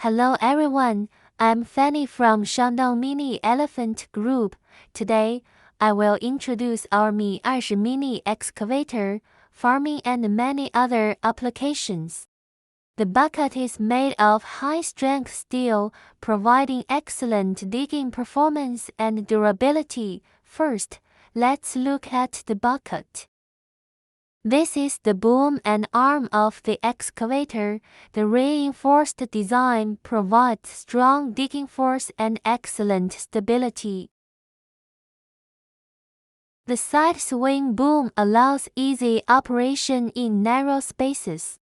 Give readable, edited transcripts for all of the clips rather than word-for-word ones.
Hello everyone, I'm Fanny from Shandong Mini Elephant Group. Today, I will introduce our Mi 20 Mini excavator, farming and many other applications. The bucket is made of high-strength steel, providing excellent digging performance and durability. First, let's look at the bucket. This is the boom and arm of the excavator. The reinforced design provides strong digging force and excellent stability. The side swing boom allows easy operation in narrow spaces.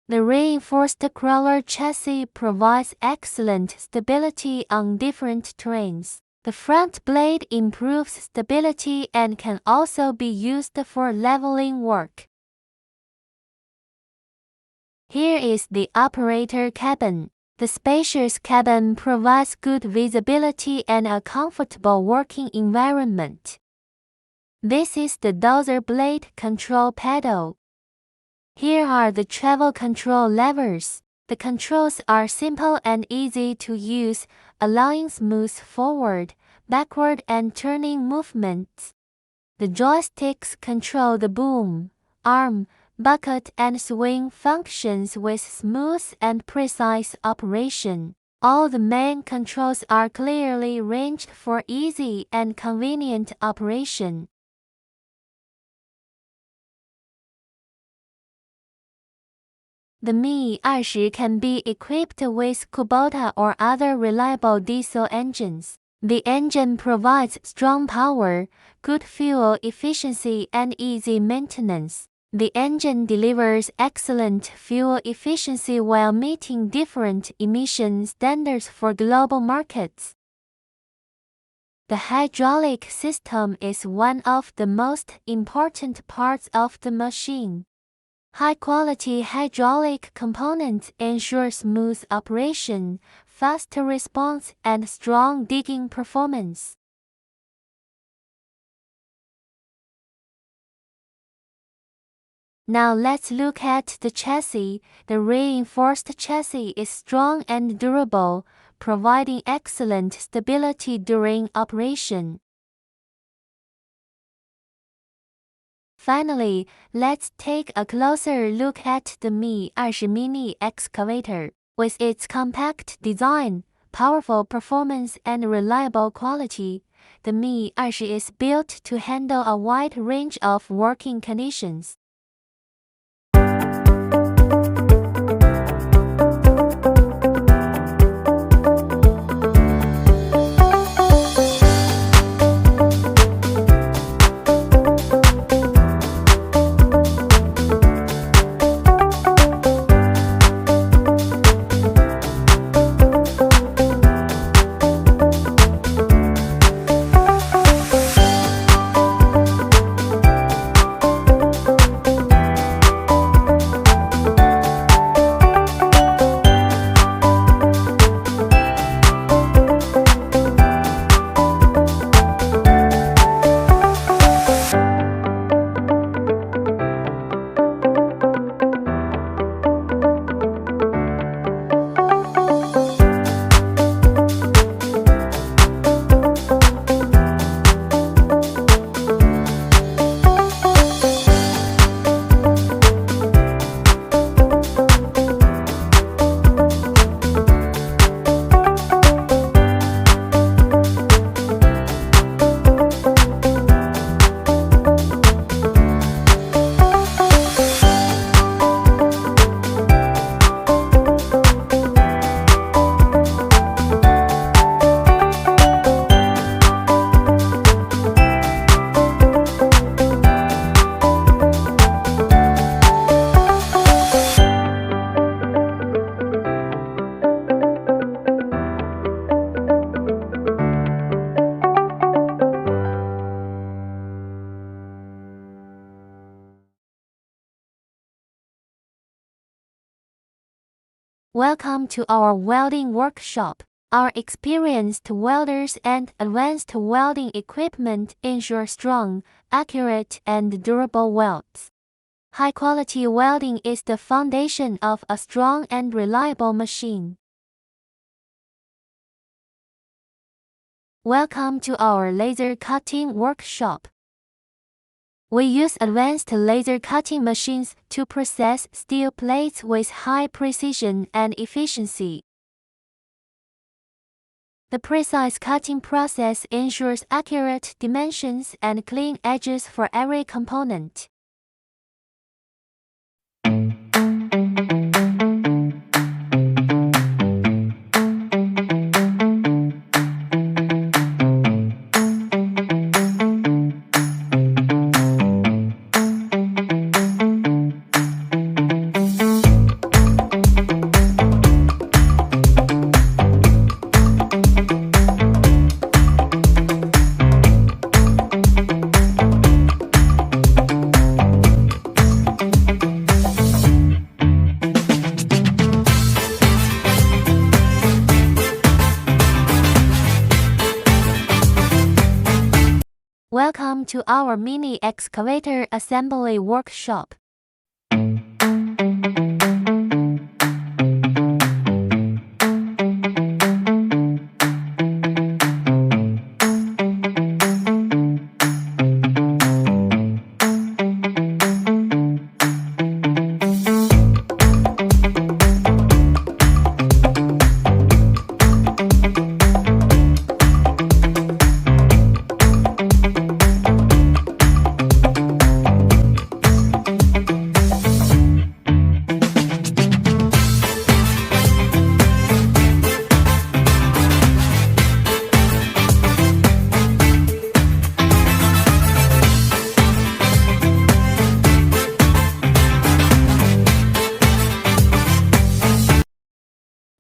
The reinforced crawler chassis provides excellent stability on different terrains. The front blade improves stability and can also be used for leveling work. Here is the operator cabin. The spacious cabin provides good visibility and a comfortable working environment. This is the dozer blade control pedal. Here are the travel control levers. The controls are simple and easy to use, allowing smooth forward, backward and turning movements. The joysticks control the boom, arm, bucket and swing functions with smooth and precise operation. All the main controls are clearly ranged for easy and convenient operation. The Mi 20 can be equipped with Kubota or other reliable diesel engines. The engine provides strong power, good fuel efficiency and easy maintenance. The engine delivers excellent fuel efficiency while meeting different emission standards for global markets. The hydraulic system is one of the most important parts of the machine. High-quality hydraulic components ensure smooth operation, fast response, and strong digging performance. Now let's look at the chassis. The reinforced chassis is strong and durable, providing excellent stability during operation. Finally, let's take a closer look at the Mi 20 Mini excavator. With its compact design, powerful performance and reliable quality, the Mi 20 is built to handle a wide range of working conditions. Welcome to our welding workshop. Our experienced welders and advanced welding equipment ensure strong, accurate, and durable welds. High-quality welding is the foundation of a strong and reliable machine. Welcome to our laser cutting workshop. We use advanced laser cutting machines to process steel plates with high precision and efficiency. The precise cutting process ensures accurate dimensions and clean edges for every component. Welcome to our mini excavator assembly workshop.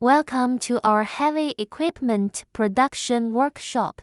Welcome to our heavy equipment production workshop.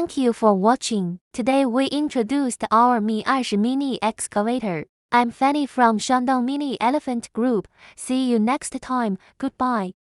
Thank you for watching. Today we introduced our Mi 20 mini excavator. I'm Fanny from Shandong Mini Elephant Group. See you next time. Goodbye.